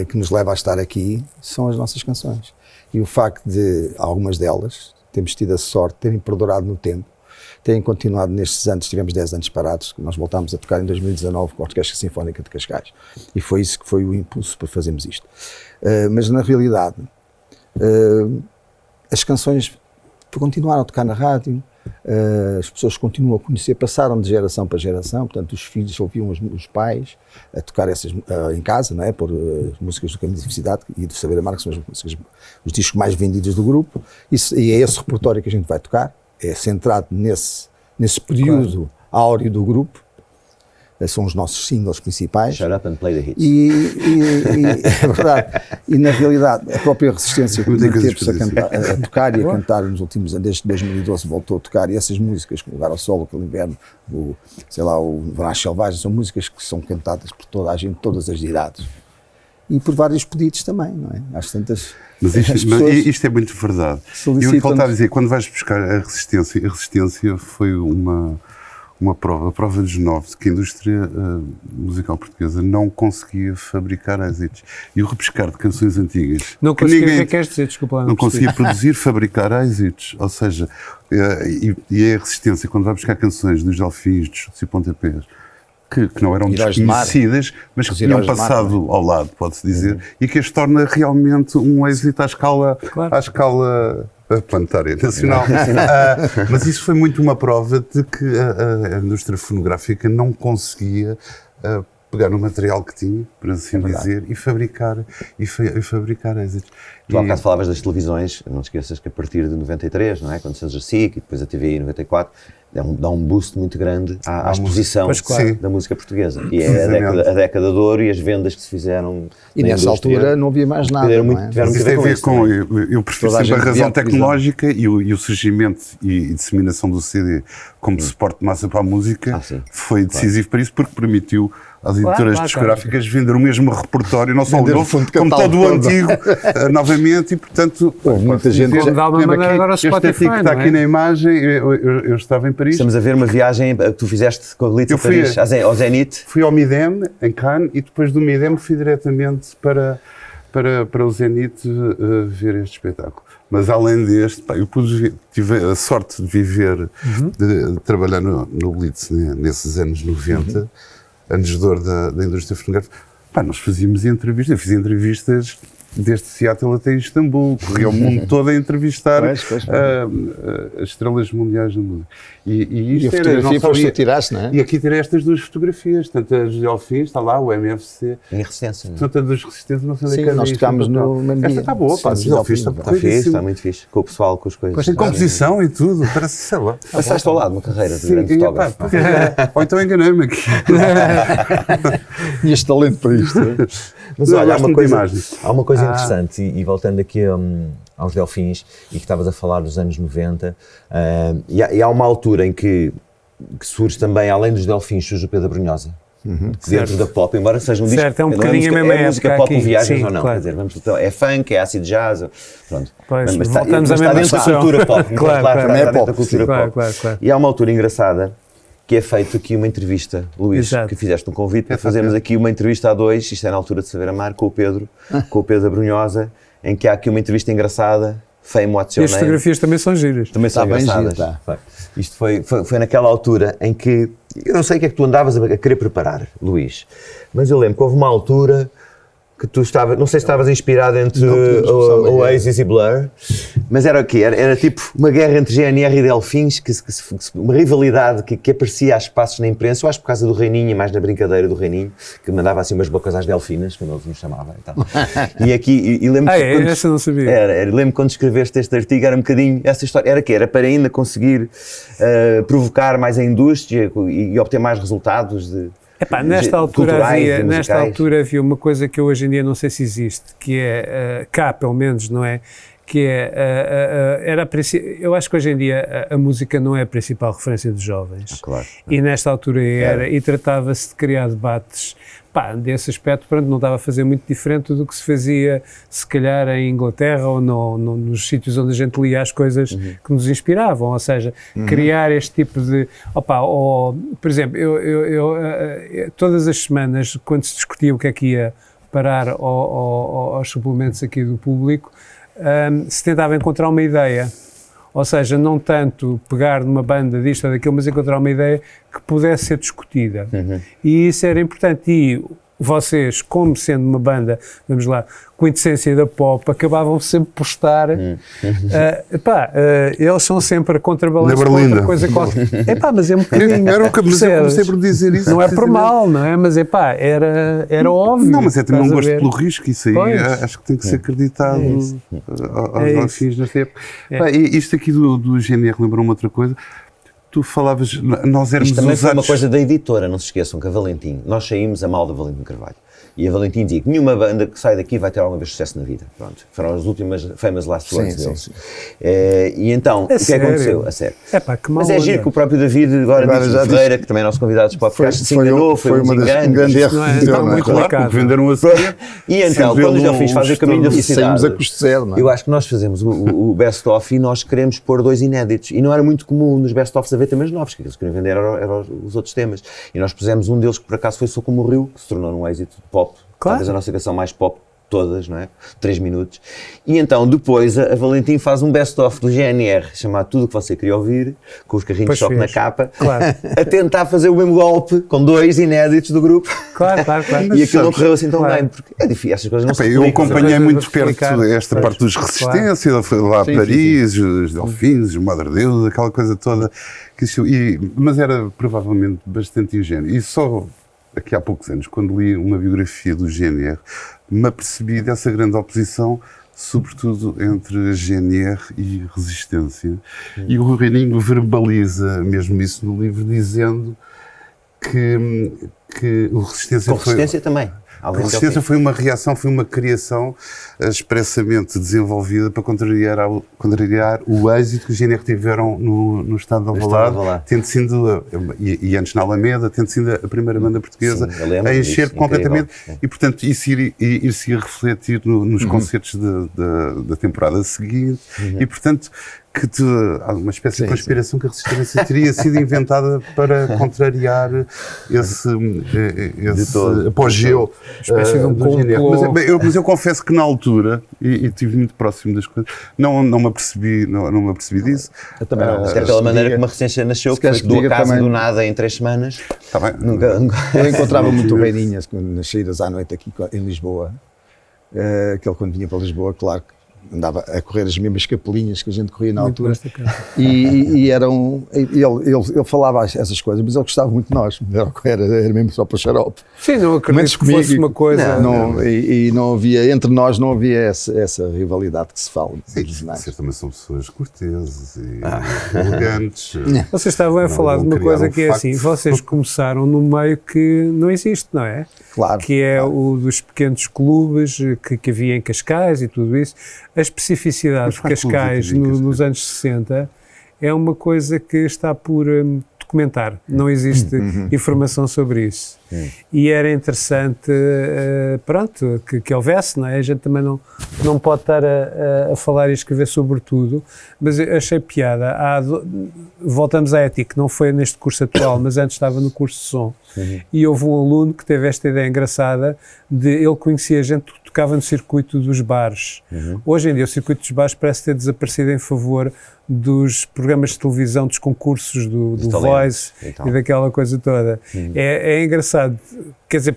que nos leva a estar aqui são as nossas canções. E o facto de algumas delas, temos tido a sorte de terem perdurado no tempo, terem continuado nestes anos, tivemos 10 anos parados, nós voltámos a tocar em 2019 com a Orquestra Sinfónica de Cascais. E foi isso que foi o impulso para fazermos isto. Mas na realidade, as canções continuaram a tocar na rádio, as pessoas continuam a conhecer, passaram de geração para geração, portanto os filhos ouviam os pais a tocar essas em casa, não é? Por músicas do Caminho da Felicidade e do Saber Amar, que são as músicas, os discos mais vendidos do grupo, e é esse repertório que a gente vai tocar, é centrado nesse período áureo do grupo. São os nossos singles principais. Shut up and play the hits. E é verdade. E na realidade, a própria Resistência que manteve-se a tocar e a cantar nos últimos anos, desde 2012 voltou a tocar, e essas músicas, como o Lugar ao Sol, aquele inverno, o Verás Selvagem, são músicas que são cantadas por toda a gente, todas as idades. E por vários pedidos também, não é? Às tantas... Mas isto é muito verdade. E eu volto a dizer, quando vais buscar a Resistência foi uma prova de novo de que a indústria musical portuguesa não conseguia fabricar êxitos. E o repescar de canções antigas... Não conseguia, o que é que queres dizer? Desculpa. Não conseguia produzir, fabricar êxitos. Ou seja, e a Resistência, quando vai buscar canções dos Delfins, dos Chutes e Pontapés, que não eram desconhecidas, mas que tinham passado ao lado, pode-se dizer, e que as torna realmente um êxito à escala planetária, nacional. Mas isso foi muito uma prova de que a indústria fonográfica não conseguia pegar no material que tinha, por assim dizer, e fabricar êxitos. Tu há bocado falavas das televisões, não te esqueças que a partir de 93, não é? Quando surge a SIC e depois a TVI em 94, dá um boost muito grande à exposição da música portuguesa. E é a década de ouro e as vendas que se fizeram. E nessa altura não havia mais nada. Isso tem a ver com, eu prefiro sempre a razão tecnológica e o surgimento e disseminação do CD como suporte de massa para a música foi decisivo para isso, porque permitiu às editoras discográficas vender o mesmo repertório, não só o novo, como todo o antigo, novamente, e portanto, muita gente este artigo que está aqui na imagem, eu estava em Paris. Estamos a ver uma viagem que tu fizeste com a Glitz a Paris, ao Zenit. Fui ao Midem, em Cannes, e depois do Midem fui diretamente para o Zenit ver este espetáculo. Mas além deste, eu tive a sorte de viver, de trabalhar no Blitz nesses anos 90, anos de ouro da indústria fonográfica. Nós fazíamos entrevistas, eu fiz entrevistas desde Seattle até Istambul, corria o mundo todo a entrevistar as estrelas mundiais da música. E a fotografia foste tu tiraste, não é? E aqui tirei estas duas fotografias, tanto a dos Delfins, está lá o MFC. Em Resistência, não é? Tanto a dos Resistência, não sei onde é que é. Nós tocámos no mesmo dia. Esta está boa, pá, dos Delfins está fixe, está muito fixe, com o pessoal, com as coisas. Tem composição e tudo, parece, sei lá. Passaste ao lado uma carreira de grande fotógrafo. Ou então enganei-me aqui. Tinhas talento para isto. Mas olha, há uma coisa interessante, e voltando aqui aos Delfins, e que estavas a falar dos anos 90, e há uma altura em que surge também, além dos Delfins, surge o Pedro Brunhosa, dentro da pop, embora seja um disco... Certo, é um bocadinho a mesma época música pop ou viagens ou não, claro. quer dizer, é funk, é acid jazz, pronto. Pois, mas voltamos está dentro da cultura pop, claro, é dentro da cultura pop. Claro. E há uma altura engraçada, que é feito aqui uma entrevista, Luís, que fizeste um convite para fazermos aqui uma entrevista a dois, isto é na altura de Saber Amar, com o Pedro Brunhosa, em que há aqui uma entrevista engraçada, Fame What's Your Name. E as fotografias também são giras. Também são engraçadas. Isto foi naquela altura em que, eu não sei o que é que tu andavas a querer preparar, Luís, mas eu lembro que houve uma altura que tu estavas, não sei se estavas inspirado entre Oasis e Blur, Mas era o quê? Era tipo uma guerra entre GNR e Delfins, uma rivalidade que aparecia a espaços na imprensa, eu acho por causa do Reininho, mais na brincadeira do Reininho, que mandava assim umas bocas às delfinas, quando ele nos chamava e tal. E aqui, e lembro essa eu não sabia. Lembro quando escreveste este artigo, era um bocadinho, essa história, era que era para ainda conseguir provocar mais a indústria e obter mais resultados nesta altura havia uma coisa que hoje em dia não sei se existe, que é, cá pelo menos, não é? Que eu acho que hoje em dia a música não é a principal referência dos jovens. Claro. E nesta altura e tratava-se de criar debates, desse aspecto, não estava a fazer muito diferente do que se fazia, se calhar, em Inglaterra ou nos sítios onde a gente lia as coisas que nos inspiravam, ou seja, criar este tipo de... por exemplo, eu todas as semanas, quando se discutia o que é que ia parar aos suplementos aqui do Público, se tentava encontrar uma ideia, ou seja, não tanto pegar numa banda disto ou daquilo, mas encontrar uma ideia que pudesse ser discutida. E isso era importante. E vocês, como sendo uma banda, vamos lá, com essência da pop, acabavam sempre por estar... eles são sempre a contrabalançar com outra coisa qualquer. Mas é um bocadinho... Era o que eu sempre dizer isso. Não é por mal, não é? Mas era óbvio. Não, mas é também um gosto pelo risco, isso aí acho que tem que ser acreditado aos Delfins nesta época. E isto aqui do GNR lembrou-me outra coisa. Tu falavas, nós éramos isto também usados... foi uma coisa da editora, não se esqueçam que a Valentim, nós saímos a mal da Valentim Carvalho. E a Valentim dizia que nenhuma banda que sai daqui vai ter alguma vez sucesso na vida. Pronto, foram as últimas famous last words deles. E então, o que aconteceu? A sério. Mas é giro que o próprio David, agora Ferreira, que também é nosso convidado dos podcasts, se enganou, foi um grande erro. Está muito complicado. Venderam a série. E então, quando os Delfins fazem o caminho da felicidade, saímos a custo zero, não é? Eu acho que nós fazemos o best-of e nós queremos pôr 2 inéditos. E não era muito comum nos best-ofs haver temas novos, que eles queriam vender eram os outros temas. E nós pusemos um deles que por acaso foi Sou Como o Rio, que se tornou um êxito de pop. Claro. Talvez a nossa canção mais pop todas, não é? 3 minutos. E então, depois, a Valentim faz um best-of do GNR, chamado Tudo o que você queria ouvir, com os carrinhos de choque na capa, a tentar fazer o mesmo golpe, com 2 inéditos do grupo. Claro. E aquilo não correu assim tão bem, porque é difícil, essas coisas não se Eu acompanhei muito perto esta parte dos Resistência, foi lá a Paris, os Delfins, o Madre Deus, aquela coisa toda. Mas era provavelmente bastante ingênuo. E só aqui há poucos anos, quando li uma biografia do GNR, me apercebi dessa grande oposição, sobretudo entre a GNR e Resistência. E o Reininho verbaliza mesmo isso no livro, dizendo que o Resistência foi... Resistência também. A Resistência foi uma reação, foi uma criação expressamente desenvolvida para contrariar o êxito que os GNR tiveram no Estado de Alvalade, tendo sido, e antes na Alameda, tendo sido a primeira banda portuguesa a encher completamente, e portanto isso ir-se a refletir nos concertos da temporada seguinte, e portanto há uma espécie de conspiração que a Resistência teria sido inventada para contrariar esse apogeu. Espécie de um complô. Mas eu confesso que na altura, e estive muito próximo das coisas, não me apercebi disso. Eu também não. É pela maneira como a Resistência nasceu, que foi do acaso do nada em 3 semanas. Tá bem. Eu encontrava muito o Reininhas nas saídas à noite aqui em Lisboa, que ele quando vinha para Lisboa, claro que andava a correr as mesmas capelinhas que a gente corria na altura, e ele falava essas coisas, mas ele gostava muito de nós, era mesmo só para xarope. Sim, não acredito que fosse uma coisa... E não havia, entre nós não havia essa rivalidade que se fala. Vocês também são pessoas corteses e elegantes. Vocês estavam a falar de uma coisa que é assim, vocês começaram num meio que não existe, não é? Claro. Que é o dos pequenos clubes que havia em Cascais e tudo isso. A especificidade de Cascais nos anos 60 é uma coisa que está por documentar, não existe informação sobre isso. E era interessante, que houvesse, não é? A gente também não pode estar a falar e escrever sobre tudo, mas eu achei piada. Voltamos à ética, não foi neste curso atual, mas antes estava no curso de som. E houve um aluno que teve esta ideia engraçada de ele conhecia gente que tocava no circuito dos bares. Hoje em dia o circuito dos bares parece ter desaparecido em favor dos programas de televisão, dos concursos do Voice e daquela coisa toda. É engraçado, quer dizer,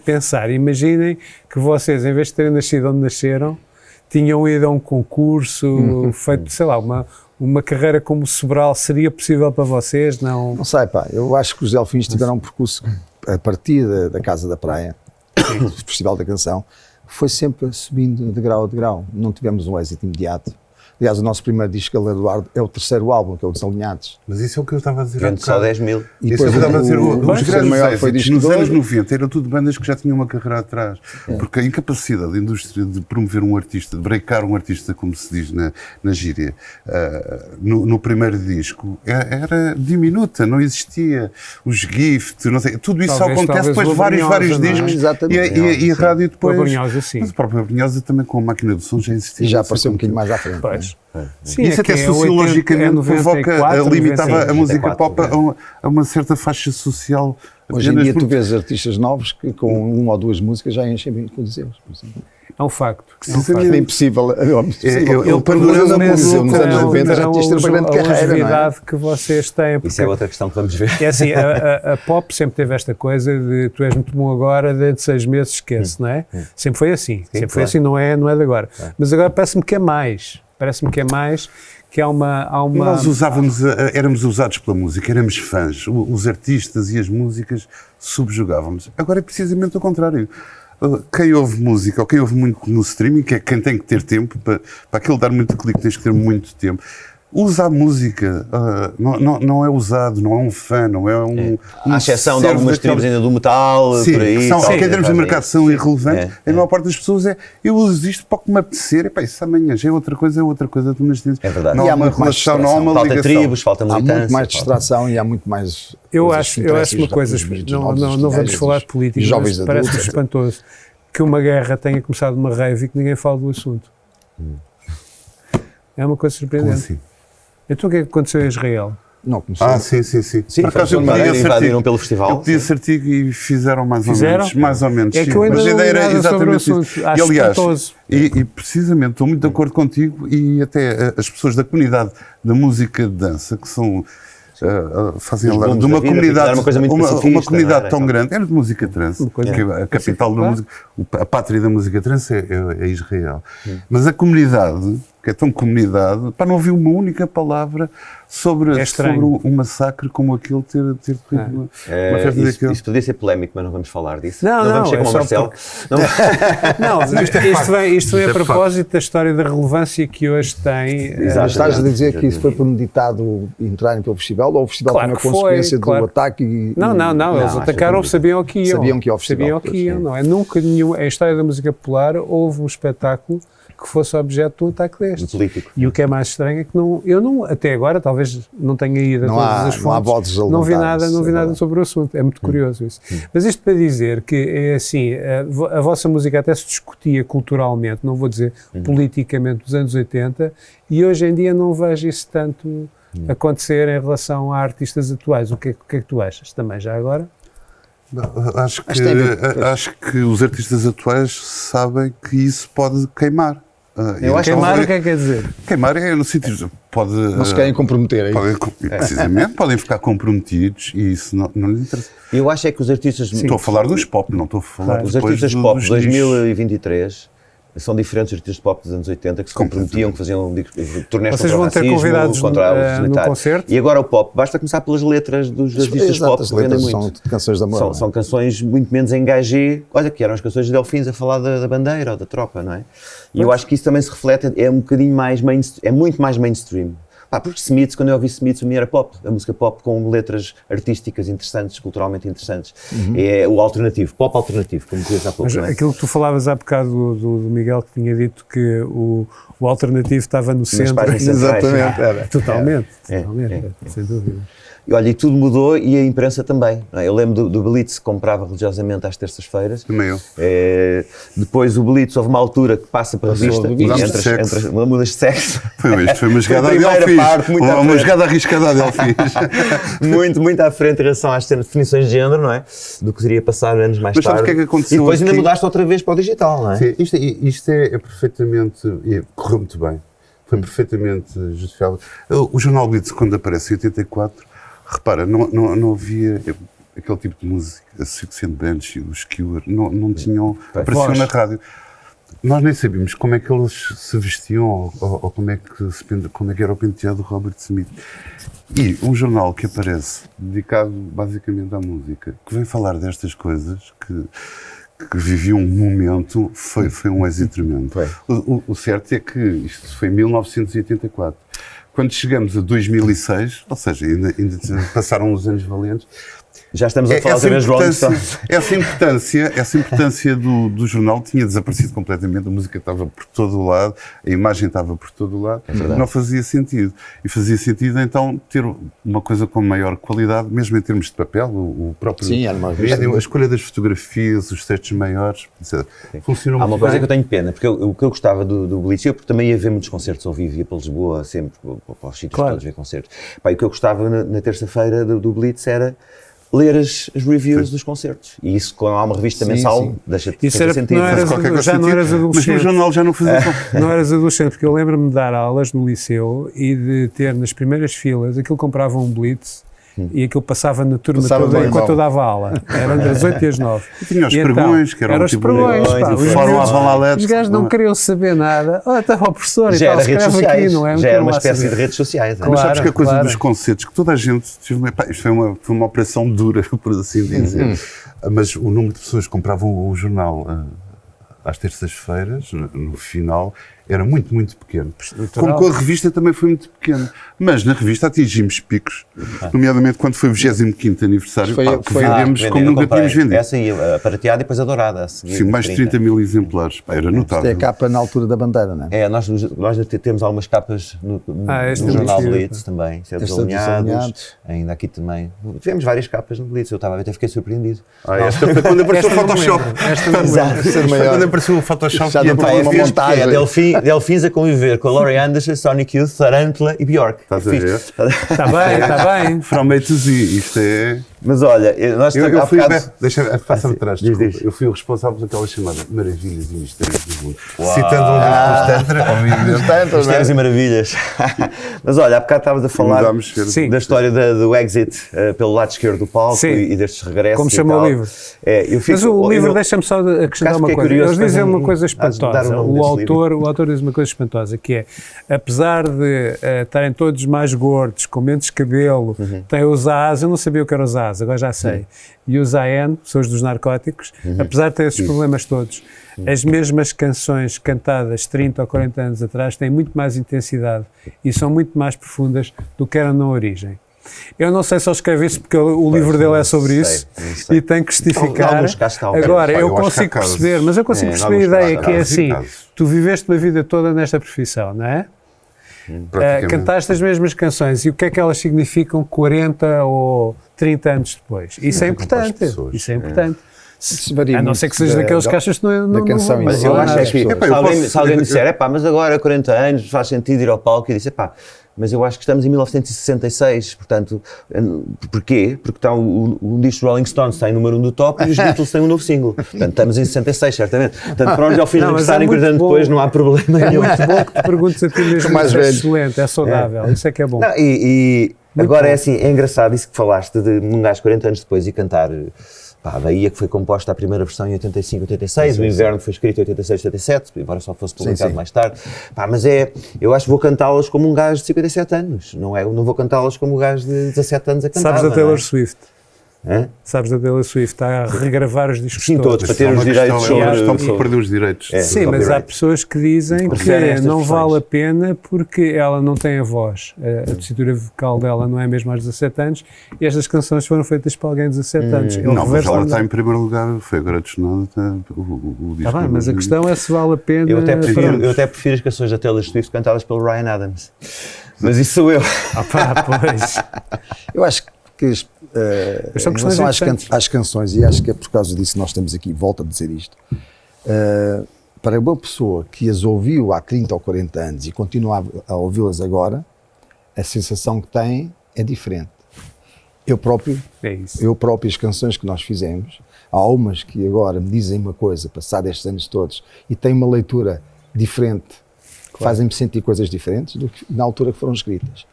imaginem que vocês, em vez de terem nascido onde nasceram, tinham ido a um concurso, feito, sei lá, uma carreira como o Sobral, seria possível para vocês? Não sei, pá, eu acho que os Delfins tiveram um percurso a partir da Casa da Praia, do Festival da Canção, foi sempre subindo de grau a degrau, não tivemos um êxito imediato. Aliás, o nosso primeiro disco, Eduardo, é o terceiro álbum, que é o Desalinhados. Mas isso é o que eu estava a dizer. Vende só 10 mil. E depois eu estava a dizer, os grandes êxitos nos anos 90 eram tudo bandas que já tinham uma carreira atrás. Porque a incapacidade da indústria de promover um artista, de breakar um artista, como se diz na gíria, no primeiro disco, era diminuta, não existia. Os gift, não sei, tudo isso só acontece depois de vários discos. E a rádio depois. Mas a própria Brunhosa também com a máquina de som já existia. E já apareceu um bocadinho mais à frente. Sim, isso até sociologicamente provoca, limitava a música pop a uma certa faixa social. Hoje em dia tu vês artistas novos que com uma ou duas músicas já enchem bem coliseus. É um facto. É impossível. Eu panorama mudou nos anos 90, já tinha uma grande carreira, não é? Que vocês têm. Isso é outra questão que vamos ver. É assim, a pop sempre teve esta coisa de tu és muito bom agora, dentro de 6 meses esquece, não é? Sempre foi assim. Sempre foi assim, não é de agora. Mas agora parece-me que é mais. Que há uma... Nós éramos usados pela música, éramos fãs, os artistas e as músicas subjugávamos. Agora é precisamente o contrário. Quem ouve música, ou quem ouve muito no streaming, que é quem tem que ter tempo, para aquilo dar muito clique tens que ter muito tempo. Usa a música, não é usado, não é um fã, não é um... À exceção de algumas tribos ainda do metal, sim, por aí. Que em termos de mercado são irrelevantes. A maior parte das pessoas eu uso isto para o que me apetecer. Isso amanhã já é outra coisa, tu nos dizes. É verdade. Não há uma relação, não há uma ligação. Falta tribos, falta militância. Há muito mais distração e há muito mais... Eu acho uma coisa, não vamos falar de política, mas parece-me espantoso que uma guerra tenha começado uma rave e que ninguém fala do assunto. É uma coisa surpreendente. Como assim? Então o que é que aconteceu em Israel? Não começou. Sim, por acaso invadiram pelo festival. Eu pedi esse artigo e fizeram mais ou menos. É que eu ainda não li nada sobre o assunto. Acho espantoso. E precisamente estou muito de acordo contigo e até as pessoas da comunidade da música de dança, que são... fazem alarde de uma comunidade tão grande, era de música trance, a capital da música, a pátria da música trance é Israel. Mas a comunidade, que é tão comunidade, não ouviu uma única palavra sobre um massacre como aquele ter corrido uma festa daquele. Isso poderia ser polémico, mas não vamos falar disso. Não vamos ser como o Marcelo. Isto vem a propósito da história da relevância que hoje tem. Estás a dizer que isso foi premeditado entrarem pelo festival ou o festival foi uma consequência do ataque? Não, eles atacaram, sabiam que iam. Sabiam que ao festival. Não é? Nunca nenhum, em história da música popular houve um espetáculo que fosse objeto de um ataque deste. Político. E o que é mais estranho é que eu não, até agora, talvez não tenha ido a todas as fontes, não há vozes a não vi nada sobre o assunto. É muito curioso isso. Mas isto para dizer que é assim, a vossa música até se discutia culturalmente, não vou dizer politicamente, dos anos 80, e hoje em dia não vejo isso tanto acontecer em relação a artistas atuais. O que é que tu achas também, já agora? Acho que os artistas atuais sabem que isso pode queimar. Queimar o que é que quer dizer? Queimar é no sentido pode... Não se querem comprometer, é precisamente, podem ficar comprometidos e isso não lhes interessa. Eu acho é que os artistas... Estou a falar dos pop, não estou a falar os artistas pop de 2023 são diferentes dos artistas pop dos anos 80 que se comprometiam, que faziam turnés contra o racismo, contra o no concerto. E agora o pop, basta começar pelas letras dos artistas pop que vendem muito. São canções de amor. São canções muito menos engagé, olha, que eram as canções de Delfins a falar da bandeira ou da tropa, não é? E eu acho que isso também se reflete, é um bocadinho mais é muito mais mainstream. Porque Smiths, quando eu ouvi Smiths, o meu era pop, a música pop com letras artísticas interessantes, culturalmente interessantes. É o alternativo, pop alternativo, como dizias há pouco. Mas aquilo que tu falavas há bocado do Miguel, que tinha dito que o alternativo estava no centro. Exatamente. Totalmente, sem dúvida. E olha, e tudo mudou e a imprensa também. Não é? Eu lembro do Blitz que comprava religiosamente às terças-feiras. Também eu. Depois o Blitz houve uma altura que passa para a revista entre mudas de sexo. Foi uma jogada a Delfins. Uma jogada arriscada a Delfins. muito à frente em relação às definições de género, não é? Do que iria passar anos mais tarde. Mas o que é que aconteceu? E depois ainda mudaste outra vez para o digital, não é? Sim, isto é perfeitamente... Correu muito bem. Foi perfeitamente justificável. O jornal Blitz, quando aparece em 84, repara, não havia aquele tipo de música, a Six and Bench e os Cure, não tinham, apareciam na rádio. nós nem sabíamos como é que eles se vestiam ou como é que era o penteado do Robert Smith. E um jornal que aparece dedicado basicamente à música, que vem falar destas coisas, que vivia um momento, foi um êxito tremendo. O certo é que isto foi em 1984. Quando chegamos a 2006, ou seja, ainda passaram uns anos valentes, já estamos a falar de Rolling Stones. Essa importância do jornal tinha desaparecido completamente, a música estava por todo o lado, a imagem estava por todo o lado, não fazia sentido. E fazia sentido então ter uma coisa com maior qualidade, mesmo em termos de papel, o próprio... Sim, era uma a escolha das fotografias, os textos maiores, funcionou muito bem. Há uma coisa que eu tenho pena, porque o que eu gostava do Blitz, eu porque também ia ver muitos concertos ao vivo, ia para Lisboa sempre, para os sítios todos ver concertos. E o que eu gostava na terça-feira do Blitz era ler as reviews dos concertos. E isso, quando há uma revista mensal, deixa-te ter sentido. Não eras adolescente. Mas o jornal já não fazia Não eras adolescente, porque eu lembro-me de dar aulas no liceu e de ter nas primeiras filas, aquilo comprava um Blitz e aquilo passava na turma toda enquanto eu dava aula. Era das 8 às 9. E tinha os pregões, que eram os pregões, os gajos não queriam saber nada. Estava o professor já e tal, escreve aqui, não é? Já era uma espécie de redes sociais. Mas sabes que a coisa dos concertos, que toda a gente... Isto foi uma operação dura, por assim dizer. Mas o número de pessoas que compravam o jornal às terças-feiras, no final, era muito, muito pequeno. Como com a revista também foi muito pequeno. Mas na revista atingimos picos, nomeadamente quando foi o 25º aniversário, que vendemos como nunca tínhamos vendido. Essa aí, a prateada e depois a dourada. Sim, mais de 30 mil exemplares. Era notável. Isto é a capa na altura da bandeira, não é? Nós temos algumas capas no jornal Blitz também, desalinhados, ainda aqui também. Tivemos várias capas no Blitz, eu estava a ver, até fiquei surpreendido. Esta foi quando apareceu o Photoshop. Quando apareceu o Photoshop já não foi uma montagem. Delfins a conviver com a Laurie Anderson, Sonic Youth, Tarantula e Bjork. Estás a ver? Está bem. From A to Z, isto é... Mas olha, nós eu fui passa-me atrás, desculpa. Eu fui o responsável daquela chamada Maravilhas e Mistérios do Mundo. Citando um livro dos Tantra, Mistérios e Maravilhas. Mas olha, há bocado estavas a falar da história do exit pelo lado esquerdo do palco e destes regressos. Como chama o livro. Mas o livro, deixa-me só acrescentar uma coisa. Eles dizem uma coisa espantosa. O autor diz uma coisa espantosa, que é, apesar de estarem todos mais gordos, com menos cabelo, têm os A's, eu não sabia o que era os A's, agora já sei, e os AN, pessoas dos narcóticos, apesar de ter esses problemas todos, as mesmas canções cantadas 30 ou 40 anos atrás têm muito mais intensidade e são muito mais profundas do que eram na origem. Eu não sei se ele escreve isso porque o livro dele é sobre isso e tem que justificar. Agora, eu consigo perceber, mas eu consigo perceber a ideia que é assim, tu viveste uma vida toda nesta profissão, não é? Cantaste as mesmas canções e o que é que elas significam 40 ou 30 anos depois? Isso é importante. Isso é importante. A não ser que seja daqueles que achas que não canção. Mas eu acho que se alguém me disser, mas agora 40 anos faz sentido ir ao palco e dizer, mas eu acho que estamos em 1966, portanto, porquê? Porque está o disco Rolling Stones está em número 1 do top e os Beatles têm um novo single. Portanto, estamos em 66, certamente. Portanto, para onde ao fim de aniversário, 40 anos depois, não há problema nenhum. É muito bom que te perguntes a ti mesmo, é excelente, é saudável, isso é que é bom. E agora é assim, é engraçado isso que falaste de um gajo 40 anos depois e cantar... a Bahia, que foi composta a primeira versão em 85, 86, o Inverno foi escrito em 86, 87, embora só fosse publicado mais tarde. Mas eu acho que vou cantá-las como um gajo de 57 anos, não vou cantá-las como um gajo de 17 anos a cantar. Sabes da Taylor Swift? Sabes da Taylor Swift, está a regravar os discos todos para ter os direitos estão por perder os direitos. Sim, mas há pessoas que dizem que não vale a pena porque ela não tem a voz, a tessitura vocal dela não é mesmo aos 17 anos e estas canções foram feitas para alguém de 17 anos. Não, mas ela está em primeiro lugar, foi agora adicionado o disco. Mas a questão é se vale a pena. Eu até prefiro as canções da Taylor Swift cantadas pelo Ryan Adams, mas isso sou eu. Pois. Eu acho que em relação às canções, e acho que é por causa disso que nós estamos aqui, volto a dizer isto, para uma pessoa que as ouviu há 30 ou 40 anos e continua a ouvi-las agora, a sensação que tem é diferente. Eu próprio, as canções que nós fizemos, há umas que agora me dizem uma coisa, passado estes anos todos, e têm uma leitura diferente, fazem-me sentir coisas diferentes do que na altura que foram escritas.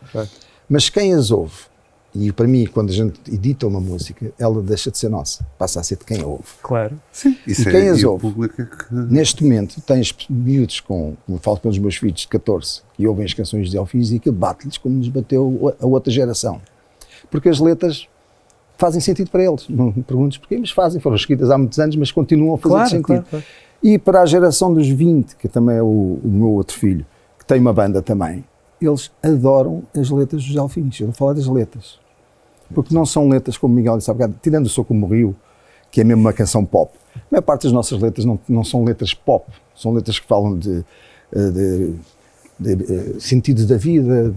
Mas quem as ouve E para mim, quando a gente edita uma música, ela deixa de ser nossa, passa a ser de quem a ouve. Claro. Sim, isso e quem as ouve, neste momento, tens miúdos como falo pelos meus filhos de 14, que ouvem as canções de Delfins e que bate-lhes como nos bateu a outra geração. Porque as letras fazem sentido para eles. Não me perguntes porquê, mas fazem. Foram escritas há muitos anos, mas continuam a fazer sentido. Claro. E para a geração dos 20, que também é o meu outro filho, que tem uma banda também, eles adoram as letras dos Delfins. Eu vou falar das letras. Porque não são letras, como Miguel disse há bocado, tirando o Sou Como o Rio, que é mesmo uma canção pop. A maior parte das nossas letras não são letras pop. São letras que falam de sentido da vida,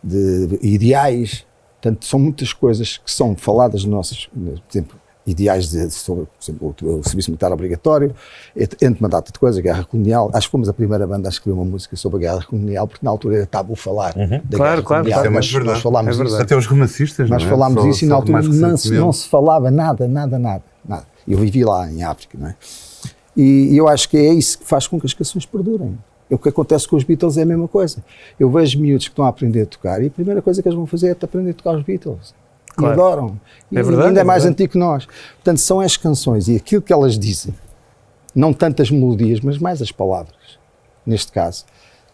de ideais. Portanto, são muitas coisas que são faladas nos nossos, por exemplo, ideais sobre, por exemplo, o serviço militar obrigatório, entre uma data de coisas, a guerra colonial. Acho que fomos a primeira banda a escrever uma música sobre a guerra colonial, porque na altura era tabu falar da guerra colonial. É mais verdade. Nós falámos isso. Até os romancistas, nós falámos isso e na altura não se falava nada. Eu vivi lá em África, não é? E eu acho que é isso que faz com que as canções perdurem. O que acontece com os Beatles é a mesma coisa. Eu vejo miúdos que estão a aprender a tocar e a primeira coisa que eles vão fazer é aprender a tocar os Beatles. Claro. E adoram. É verdade, ainda é mais antigo que nós. Portanto, são as canções e aquilo que elas dizem, não tanto as melodias, mas mais as palavras, neste caso,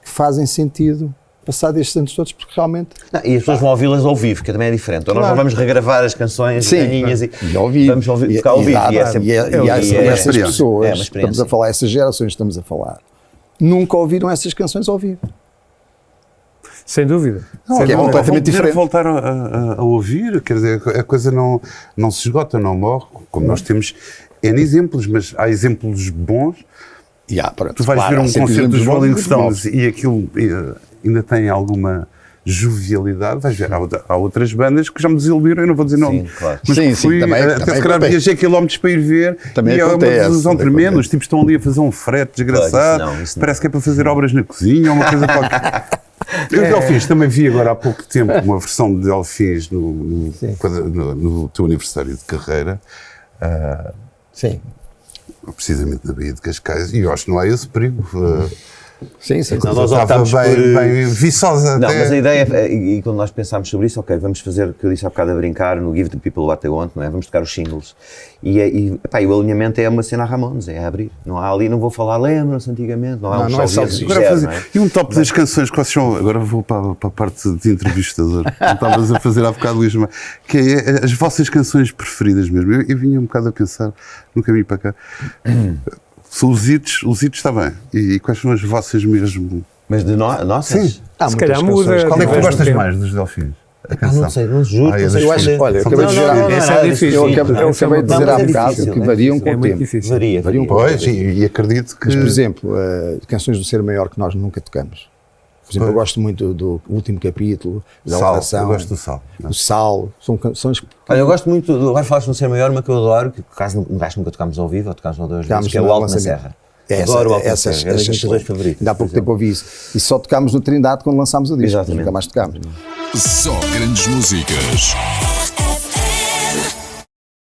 que fazem sentido passar estes anos todos, porque realmente... E as pessoas vão ouvi-las ao vivo, que também é diferente. Claro. Nós não vamos regravar as canções rainhas e vamos tocar ao vivo. E essas pessoas, estamos a falar, essas gerações estamos a falar, nunca ouviram essas canções ao vivo. Sem dúvida. Que é completamente diferente. Voltar a ouvir, quer dizer, a coisa não se esgota, não morre, como nós temos N exemplos, mas há exemplos bons. Tu vais ver um concerto dos Rolling Stones e aquilo ainda tem alguma jovialidade, vais ver, há outras bandas que já me desiludiram, eu não vou dizer nome. Sim, claro. Mas fui, até se calhar viajei quilómetros para ir ver e é uma desilusão tremenda. Os tipos estão ali a fazer um frete desgraçado, claro, isso não. Parece que é para fazer obras na cozinha ou uma coisa qualquer. Os Delfins, também vi agora há pouco tempo uma versão de Delfins no teu aniversário de carreira. Sim. Precisamente na Baía de Cascais, e eu acho que não há esse perigo. Sim. Não, nós optámos bem viçosa. Não, mas a ideia, e quando nós pensámos sobre isso, ok, vamos fazer o que eu disse há bocado a brincar, no Give the People What They Want, não é? Vamos tocar os singles. E o alinhamento é uma cena a Ramones, é a abrir. Não há ali, não vou falar, lembram-se antigamente, não há E um top das canções que vocês são, agora vou para a parte de entrevistador, estavas a fazer há bocado, Luís, que é as vossas canções preferidas mesmo. Eu vinha um bocado a pensar no caminho para cá. Os hits está bem. E quais são as vossas mesmo? Mas de nossas? Sim. Se calhar muda. Qual é que tu gostas mais dos Delfins? Não sei, não juro. Eu acho, olha, eu acabei de dizer eu acabei de dizer há bocado que variam com o tempo. Variam com o tempo. E acredito que... Mas, por exemplo, canções do Ser Maior que nós nunca tocamos. Por exemplo, eu gosto muito do último capítulo, da oração. Eu gosto do Sal. O Sal, são canções... Olha, eu gosto muito, agora falaste no Ser Maior, uma que eu adoro, que caso nunca tocámos ao vivo, ou tocámos uma ou duas vezes, que é o Alto na Serra. Adoro o Alto na Serra, é um dos dois favoritos. Ainda há pouco tempo ouvi isso. E só tocámos no Trindade quando lançámos o disco. Nunca mais tocámos. Só grandes músicas.